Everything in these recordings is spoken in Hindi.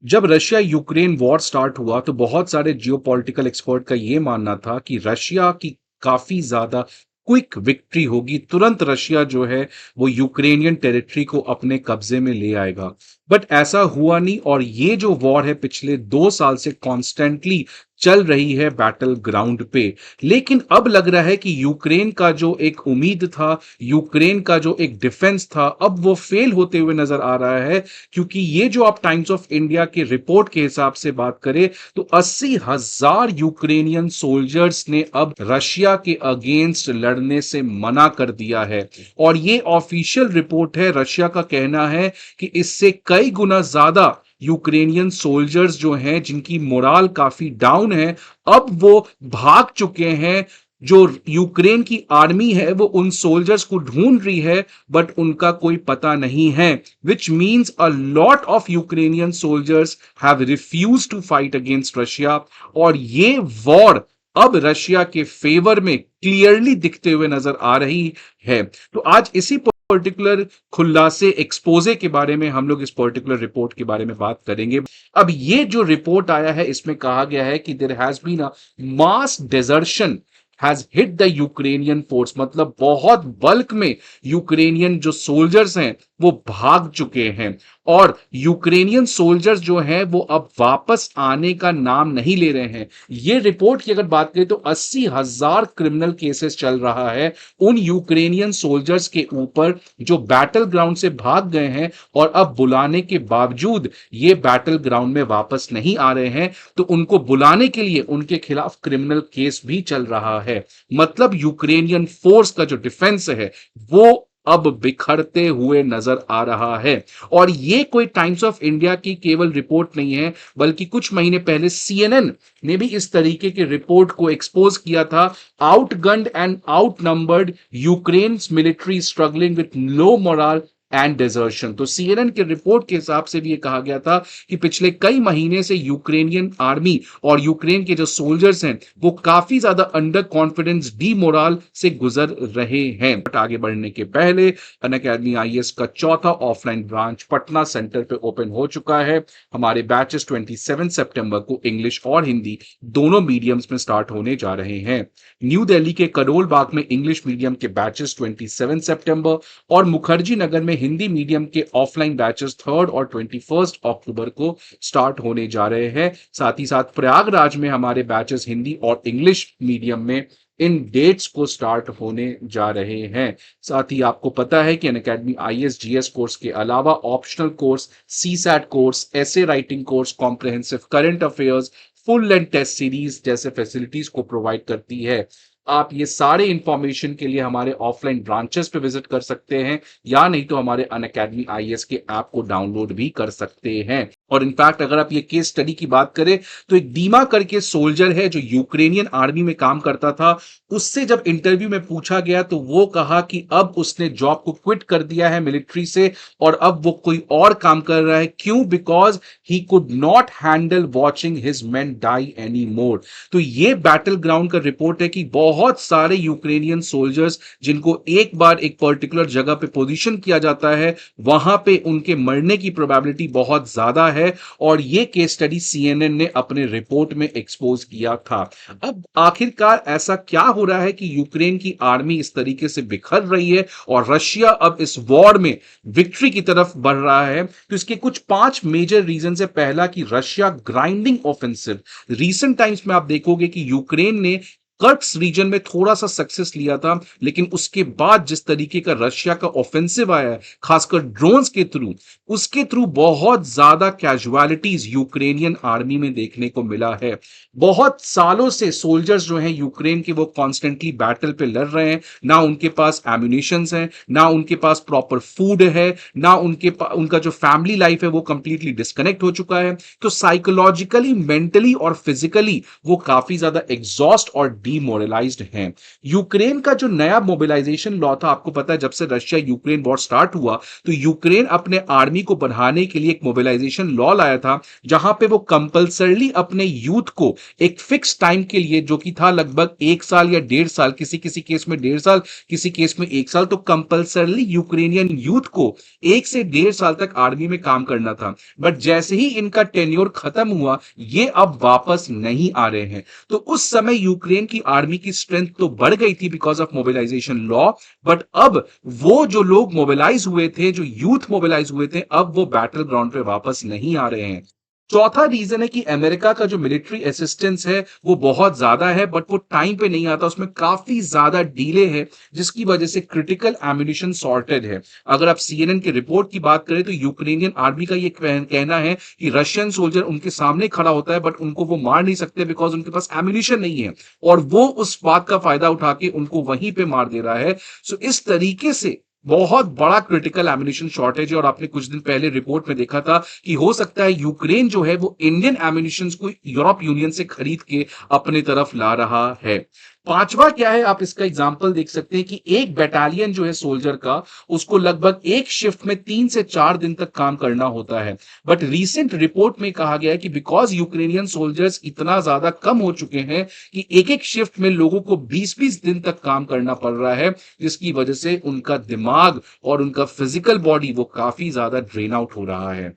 जब रशिया यूक्रेन वॉर स्टार्ट हुआ तो बहुत सारे जियोपॉलिटिकल एक्सपर्ट का ये मानना था कि रशिया की काफी ज्यादा क्विक विक्ट्री होगी, तुरंत रशिया जो है वो यूक्रेनियन टेरिटरी को अपने कब्जे में ले आएगा। बट ऐसा हुआ नहीं और ये जो वॉर है पिछले 2 साल से कॉन्स्टेंटली चल रही है बैटल ग्राउंड पे। लेकिन अब लग रहा है कि यूक्रेन का जो एक उम्मीद था, यूक्रेन का जो एक डिफेंस था, अब वो फेल होते हुए नजर आ रहा है। क्योंकि ये जो आप टाइम्स ऑफ इंडिया के रिपोर्ट के हिसाब से बात करें तो 80,000 यूक्रेनियन सोल्जर्स ने अब रशिया के अगेंस्ट लड़ने से मना कर दिया है। और ये ऑफिशियल रिपोर्ट है, रशिया का कहना है कि इससे कई गुना ज्यादा यूक्रेनियन सोल्जर्स जो हैं जिनकी मोराल काफी डाउन है, अब वो भाग चुके हैं। जो यूक्रेन की आर्मी है वो उन सोल्जर्स को ढूंढ रही है, बट उनका कोई पता नहीं है, which means a lot of Ukrainian soldiers have refused to fight against Russia। और ये वॉर अब रशिया के फेवर में क्लियरली दिखते हुए नजर आ रही है। तो आज इसी पर्टिकुलर खुलासे एक्सपोजे के बारे में हम लोग इस पर्टिकुलर रिपोर्ट के बारे में बात करेंगे। अब ये जो रिपोर्ट आया है इसमें कहा गया है कि there has been a mass desertion has hit the Ukrainian force, मतलब बहुत बल्क में यूक्रेनियन जो सोल्जर्स हैं वो भाग चुके हैं। और यूक्रेनियन सोल्जर्स जो हैं वो अब वापस आने का नाम नहीं ले रहे हैं। ये रिपोर्ट की अगर बात करें तो 80,000 क्रिमिनल केसेस चल रहा है उन यूक्रेनियन सोल्जर्स के ऊपर जो बैटल ग्राउंड से भाग गए हैं और अब बुलाने के बावजूद ये बैटल ग्राउंड में वापस नहीं आ रहे हैं। तो उनको बुलाने के लिए उनके खिलाफ क्रिमिनल केस भी चल रहा है। मतलब यूक्रेनियन फोर्स का जो डिफेंस है वो अब बिखरते हुए नजर आ रहा है। और ये कोई टाइम्स ऑफ इंडिया की केवल रिपोर्ट नहीं है, बल्कि कुछ महीने पहले सीएनएन ने भी इस तरीके के रिपोर्ट को एक्सपोज किया था। Outgunned and outnumbered Ukraine military struggling with low morale and desertion. तो सीएनएन के रिपोर्ट के हिसाब से भी ये कहा गया था कि पिछले कई महीने से यूक्रेनियन आर्मी और यूक्रेन के जो सोल्जर्स हैं वो काफी ज्यादा अंडर कॉन्फिडेंस, डीमोरल से गुजर रहे हैं। बट आगे बढ़ने के पहले अनअकैडमी आईएएस का चौथा ऑफलाइन ब्रांच पटना सेंटर पे ओपन हो चुका है। हमारे बैचेस 27 सितंबर को इंग्लिश और हिंदी दोनों मीडियम्स में स्टार्ट होने जा रहे हैं। न्यू दिल्ली के करोल बाग में इंग्लिश मीडियम के बैचेस 27 सितंबर और मुखर्जी नगर में हिंदी मीडियम के ऑफलाइन बैचेस 3 और 21 अक्टूबर को स्टार्ट होने जा रहे हैं। साथ ही साथ प्रयागराज में हमारे बैचेस हिंदी और इंग्लिश मीडियम में इन डेट्स को स्टार्ट होने जा रहे हैं। साथ ही आपको पता है कि अनअकैडमी आईएएस जीएस कोर्स के अलावा optional course, CSAT course, essay writing course, comprehensive current affairs, full length test series जैसे फैसिलिटीज को प्रोवाइड करती है। आप ये सारे इंफॉर्मेशन के लिए हमारे ऑफलाइन ब्रांचेस पे विजिट कर सकते हैं, या नहीं तो हमारे अनअकैडमी आईएएस के ऐप को डाउनलोड भी कर सकते हैं। और इनफैक्ट अगर आप ये केस स्टडी की बात करें तो एक दीमा करके सोल्जर है जो यूक्रेनियन आर्मी में काम करता था। उससे जब इंटरव्यू में पूछा गया तो वो कहा कि अब उसने जॉब को क्विट कर दिया है मिलिट्री से और अब वो कोई और काम कर रहा है। क्यों? Because he could not handle watching his men die any more. तो ये बैटल ग्राउंड का रिपोर्ट है कि बहुत सारे यूक्रेनियन सोल्जर्स जिनको एक बार एक पर्टिकुलर जगह पे पोजीशन किया जाता है वहां पे उनके मरने की प्रोबेबिलिटी बहुत ज्यादा है। और ये केस स्टडी सीएनएन ने अपने रिपोर्ट में एक्सपोज किया था। अब आखिरकार ऐसा क्या हो रहा है कि यूक्रेन की आर्मी इस तरीके से बिखर रही है और रशिया अब इस वॉर में विक्ट्री की तरफ बढ़ रहा है? तो इसके कुछ 5 मेजर रीजन है। पहला कि Russia grinding offensive. Recent times में आप देखोगे कि यूक्रेन ने कर्क्स रीजन में थोड़ा सा सक्सेस लिया था, लेकिन उसके बाद जिस तरीके का रशिया का ऑफेंसिव आया है खासकर ड्रोन्स के थ्रू, उसके थ्रू बहुत ज्यादा कैजुअलिटीज यूक्रेनियन आर्मी में देखने को मिला है। बहुत सालों से सोल्जर्स जो हैं यूक्रेन के वो कॉन्स्टेंटली बैटल पे लड़ रहे हैं। ना उनके पास एम्यूनिशंस हैं, ना उनके पास प्रॉपर फूड है, ना उनका जो फैमिली लाइफ है वो कंप्लीटली डिस्कनेक्ट हो चुका है। तो साइकोलॉजिकली, मेंटली और फिजिकली वो काफी ज्यादा एग्जॉस्ट और डीमोरलाइज्ड हैं। यूक्रेन का जो नया मोबिलाइजेशन लॉ था, आपको पता है जब से रशिया यूक्रेन वॉर स्टार्ट हुआ तो यूक्रेन अपने आर्मी को बढ़ाने के लिए एक मोबिलाइजेशन लॉ लाया था, जहां पे वो कंपल्सरली अपने यूथ को एक फिक्स टाइम के लिए, जो कि था लगभग 1 साल या 1.5 साल, किसी किसी केस में 1.5 साल, किसी केस में 1 साल, तो कंपल्सरली यूक्रेनियन यूथ को 1 से 1.5 साल तक आर्मी में काम करना था। बट जैसे ही इनका टेन्योर खत्म हुआ, ये अब वापस नहीं आ रहे हैं। तो उस समय यूक्रेन की आर्मी की स्ट्रेंथ तो बढ़ गई थी because of mobilisation law, but अब वो जो लोग मोबिलाइज हुए थे, जो यूथ मोबिलाइज हुए थे, अब वो बैटल ग्राउंड पे वापस नहीं आ रहे हैं। चौथा रीजन है कि अमेरिका का जो मिलिट्री असिस्टेंस है वो बहुत ज्यादा है, बट वो टाइम पे नहीं आता, उसमें काफी ज्यादा डीले है, जिसकी वजह से क्रिटिकल एम्यूनिशन शॉर्टेज है। अगर आप सीएनएन की रिपोर्ट की बात करें तो यूक्रेनियन आर्मी का ये कहना है कि रशियन सोल्जर उनके सामने खड़ा होता है, बट उनको वो मार नहीं सकते बिकॉज उनके पास एम्यूनिशन नहीं है, और वो उस बात का फायदा उठा के उनको वहीं पे मार दे रहा है। सो इस तरीके से बहुत बड़ा क्रिटिकल एम्यूनिशन शॉर्टेज है, और आपने कुछ दिन पहले रिपोर्ट में देखा था कि हो सकता है यूक्रेन जो है वो इंडियन एम्यूनिशन को यूरोप यूनियन से खरीद के अपने तरफ ला रहा है। पांचवा क्या है, आप इसका एग्जांपल देख सकते हैं कि एक बटालियन जो है सोल्जर का, उसको लगभग एक शिफ्ट में 3 से 4 दिन तक काम करना होता है। बट रीसेंट रिपोर्ट में कहा गया है कि बिकॉज यूक्रेनियन सोल्जर्स इतना ज्यादा कम हो चुके हैं कि एक एक शिफ्ट में लोगों को 20-20 दिन तक काम करना पड़ रहा है, जिसकी वजह से उनका दिमाग और उनका फिजिकल बॉडी वो काफी ज्यादा ड्रेन आउट हो रहा है।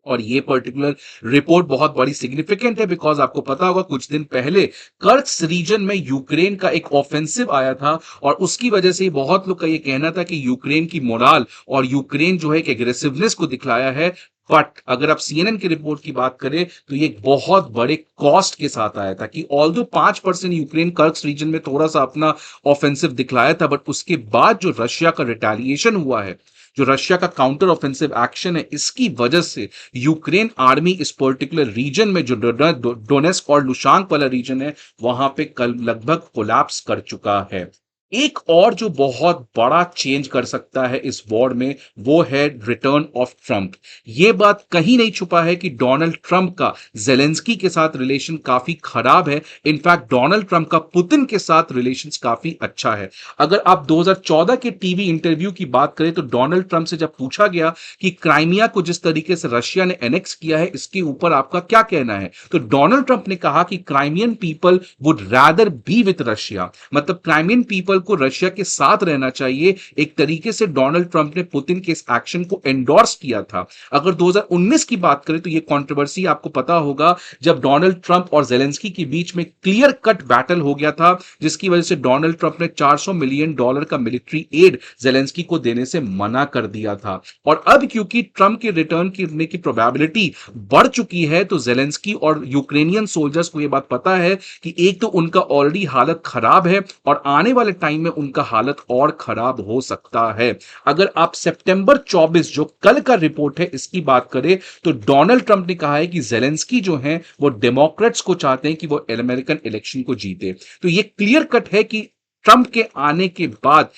और ये पर्टिकुलर रिपोर्ट बहुत बड़ी सिग्निफिकेंट है बिकॉज आपको पता होगा कुछ दिन पहले कर्स्क रीजन में यूक्रेन का एक ऑफेंसिव आया था, और उसकी वजह से बहुत लोग का ये कहना था कि यूक्रेन की मोराल और यूक्रेन जो है एक एग्रेसिवनेस को दिखलाया है। बट अगर आप सीएनएन की रिपोर्ट की बात करें तो ये एक बहुत बड़े कॉस्ट के साथ आया था कि ऑल्दो 5% यूक्रेन कर्स्क रीजन में थोड़ा सा अपना ऑफेंसिव दिखलाया था, बट उसके बाद जो रशिया का रिटेलिएशन हुआ है, जो रशिया का काउंटर ऑफेंसिव एक्शन है, इसकी वजह से यूक्रेन आर्मी इस पर्टिकुलर रीजन में जो डोनेस्क और लुशांक वाला रीजन है, वहां पे कल लगभग कोलैप्स कर चुका है। एक और जो बहुत बड़ा चेंज कर सकता है इस वॉर में, वो है रिटर्न ऑफ ट्रंप। ये बात कहीं नहीं छुपा है कि डोनाल्ड ट्रंप का जेलेंस्की के साथ रिलेशन काफी खराब है। इनफैक्ट डोनाल्ड ट्रंप का पुतिन के साथ रिलेशन काफी अच्छा है। अगर आप 2014 के टीवी इंटरव्यू की बात करें तो डोनाल्ड ट्रंप से जब पूछा गया कि क्राइमिया को जिस तरीके से रशिया ने एनेक्स किया है, इसके ऊपर आपका क्या कहना है, तो डोनाल्ड ट्रंप ने कहा कि Crimean people would rather be with Russia, मतलब क्राइमियन पीपल को रशिया के साथ रहना चाहिए। एक तरीके से डोनाल्ड ट्रंप ने पुतिन के इस एक्शन को एंडोर्स किया था। अगर 2019 की बात करें तो यह कंट्रोवर्सी आपको पता होगा, जब डोनाल्ड ट्रंप और जेलेंस्की के बीच में क्लियर कट बैटल हो गया था, जिसकी वजह से डोनाल्ड ट्रंप ने $400 मिलियन का मिलिट्री एड जेलेंस्की को देने से मना कर दिया था। और अब क्योंकि ट्रंप के रिटर्न करने की प्रोबेबिलिटी बढ़ चुकी है, तो जेलेंस्की और यूक्रेनियन सोल्जर्स को यह बात पता है कि एक तो उनका ऑलरेडी हालत खराब है, और आने वाले टाइम में उनका हालत और खराब हो सकता है। अगर आप सितंबर 24 जो कल का रिपोर्ट है इसकी बात करें तो डोनाल्ड ट्रंप ने कहा है कि जेलेंस्की जो हैं वो डेमोक्रेट्स को चाहते हैं कि वो अमेरिकन इलेक्शन को जीते। तो ये क्लियर कट है कि ट्रंप के आने के बाद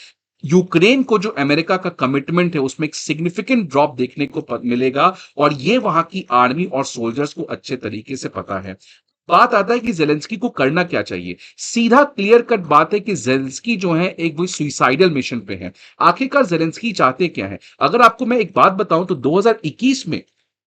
यूक्रेन को जो अमेरिका का कमिटमेंट है उसमें एक सिग्निफिकेंट ड्रॉप देखने को मिलेगा, और ये वहां की आर्मी और सोल्जर्स को अच्छे तरीके से पता है। बात आता है कि जेलेंस्की को करना क्या चाहिए। सीधा क्लियर कट बात है कि जेलेंस्की जो है एक वो सुइसाइडल मिशन पे है। आखिरकार जेलेंस्की चाहते क्या है, अगर आपको मैं एक बात बताऊं तो 2021 में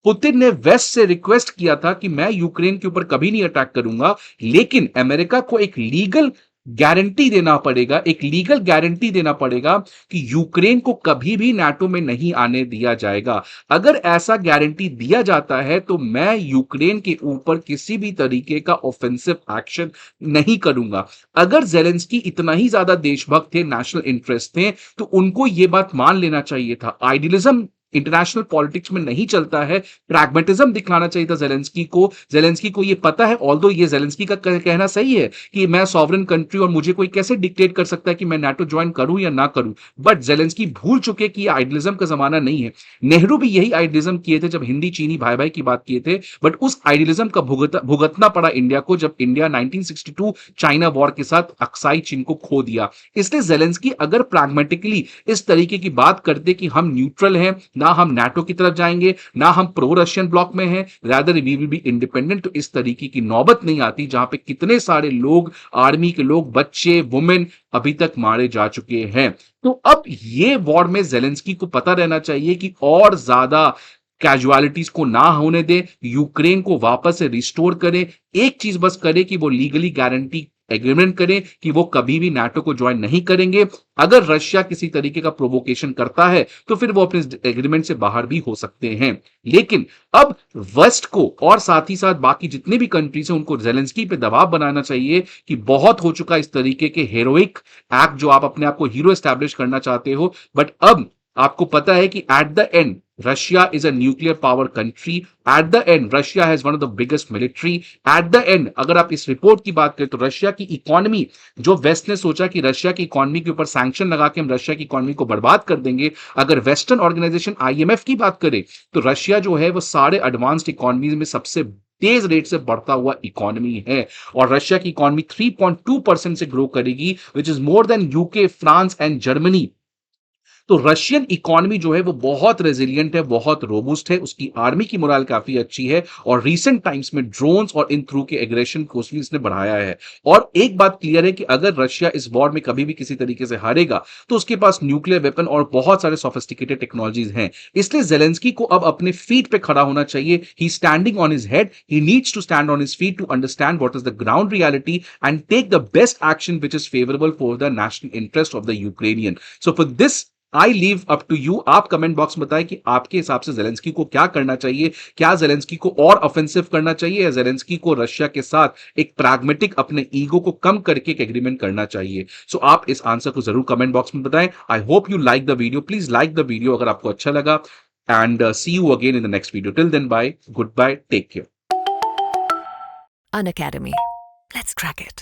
पुतिन ने वेस्ट से रिक्वेस्ट किया था कि मैं यूक्रेन के ऊपर कभी नहीं अटैक करूंगा, लेकिन अमेरिका को एक लीगल गारंटी देना पड़ेगा, एक लीगल गारंटी देना पड़ेगा कि यूक्रेन को कभी भी नाटो में नहीं आने दिया जाएगा। अगर ऐसा गारंटी दिया जाता है तो मैं यूक्रेन के ऊपर किसी भी तरीके का ऑफेंसिव एक्शन नहीं करूंगा। अगर जेलेंस्की इतना ही ज्यादा देशभक्त थे, नेशनल इंटरेस्ट थे, तो उनको यह बात मान लेना चाहिए था। आइडियलिज्म इंटरनेशनल पॉलिटिक्स में नहीं चलता है, प्रैग्मेटिज्म दिखाना चाहिए था जेलेंस्की को। जेलेंस्की को यह पता है, ऑल्दो ये जेलेंस्की का कहना सही है कि मैं सॉवरेन कंट्री और मुझे कोई कैसे डिक्टेट कर सकता है कि मैं नाटो ज्वाइन करूं या ना करूं, बट जेलेंस्की भूल चुके कि यह आइडियलिज्म का जमाना नहीं है। नेहरू भी यही आइडियलिज्म किए थे जब हिंदी चीनी भाई भाई की बात किए थे, बट उस आइडियलिज्म का भुगतना पड़ा इंडिया को जब इंडिया 1962 चाइना वॉर के साथ अक्साई चीन को खो दिया। इसलिए जेलेंस्की अगर प्रैग्मेटिकली इस तरीके की बात करते कि हम न्यूट्रल हैं, ना हम नाटो की तरफ जाएंगे, ना हम प्रो रशियन ब्लॉक में हैं, rather we will be independent. तो इस तरीके की नौबत नहीं आती जहां पे कितने सारे लोग, आर्मी के लोग, बच्चे, वुमेन अभी तक मारे जा चुके हैं। तो अब ये वॉर में जेलेंस्की को पता रहना चाहिए कि और ज्यादा कैजुअलिटीज को ना होने दे, यूक्रेन को वापस से रिस्टोर करे। एक चीज बस करे कि वो लीगली गारंटी एग्रीमेंट करें कि वो कभी भी नाटो को ज्वाइन नहीं करेंगे। अगर रशिया किसी तरीके का प्रोवोकेशन करता है तो फिर वो अपने एग्रीमेंट से बाहर भी हो सकते हैं। लेकिन अब वेस्ट को और साथ ही साथ बाकी जितने भी कंट्रीज हैं उनको जेलेंस्की पे दबाव बनाना चाहिए कि बहुत हो चुका इस तरीके के हेरोइक एक्ट, जो आप अपने आप को हीरो एस्टैब्लिश करना चाहते हो। बट अब आपको पता है कि at the end Russia is a nuclear power country, at the end Russia has one of the biggest military, at the end अगर आप इस रिपोर्ट की बात करें तो रशिया की इकोनॉमी, जो वेस्ट ने सोचा कि रशिया की इकोनॉमी के ऊपर सैंक्शन लगा के हम रशिया की इकोनॉमी को बर्बाद कर देंगे, अगर वेस्टर्न ऑर्गेनाइजेशन आईएमएफ की बात करे तो रशिया जो है वो सारे एडवांस्ड इकोनॉमीज में सबसे तेज रेट से बढ़ता हुआ इकोनॉमी है। और रशिया की इकोनॉमी 3.2% से ग्रो करेगी, which is more than UK, France and Germany. तो रशियन इकोनॉमी जो है वो बहुत रेजिलियंट है, बहुत रोबुस्ट है, उसकी आर्मी की मोरल काफी अच्छी है और रीसेंट टाइम्स में ड्रोन्स और इन थ्रू के एग्रेशन को भी इसने बढ़ाया है। और एक बात क्लियर है कि अगर रशिया इस वॉर में कभी भी किसी तरीके से हारेगा तो उसके पास न्यूक्लियर वेपन और बहुत सारे सोफिस्टिकेटेड टेक्नोलॉजीज हैं। इसलिए जेलेंस्की को अब अपने फीट पे खड़ा होना चाहिए। He standing on his head, he needs to stand on his feet to understand what is the ground reality and take the best action which is favourable for the national interest of the Ukrainian. So for this I leave up to you. आप कमेंट बॉक्स में बताएं कि आपके हिसाब से जेलेंस्की को क्या करना चाहिए। क्या जेलेंस्की को और ऑफेंसिव करना चाहिए या जेलेंस्की को रशिया के साथ एक प्रैग्मेटिक अपने ईगो को कम करके एक एग्रीमेंट करना चाहिए। सो आप इस आंसर को जरूर कमेंट बॉक्स में बताएं। I hope you like the video. Please like the video अगर आपको अच्छा लगा and see you again in the next video. Till then bye, good bye, take care. An Academy. Let's crack it.